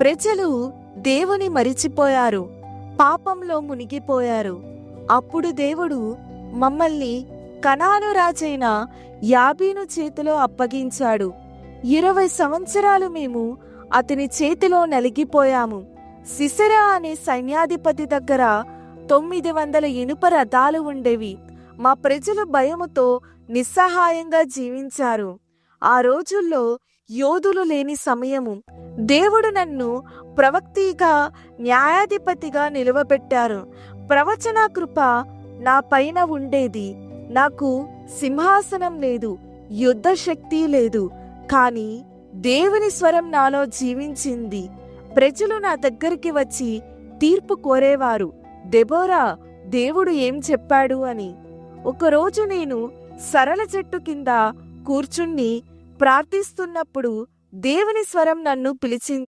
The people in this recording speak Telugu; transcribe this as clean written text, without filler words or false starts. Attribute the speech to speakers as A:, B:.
A: ప్రజలు దేవుని మరిచిపోయారు, పాపంలో మునిగిపోయారు. అప్పుడు దేవుడు మమ్మల్ని కనాను రాజైన యాబీను చేతిలో అప్పగించాడు. 20 సంవత్సరాలు మేము అతని చేతిలో నలిగిపోయాము. సిసెరా అనే సైన్యాధిపతి దగ్గర 900 ఇనుప రథాలు ఉండేవి. మా ప్రజలు భయముతో నిస్సహాయంగా జీవించారు. ఆ రోజుల్లో యోధులు లేని సమయము. దేవుడు నన్ను ప్రవక్తిగా, న్యాయాధిపతిగా నిలువబెట్టారు. ప్రవచన కృప నా పైన ఉండేది. నాకు సింహాసనం లేదు, యుద్ధ శక్తి లేదు, కానీ దేవుని స్వరం నాలో జీవించింది. ప్రజలు నా దగ్గరికి వచ్చి తీర్పు కోరేవారు, దెబోరా, దేవుడు ఏం చెప్పాడు అని. ఒకరోజు నేను సరళ చెట్టు కింద కూర్చుని ప్రార్థిస్తున్నప్పుడు దేవుని స్వరం నన్ను పిలిచింది.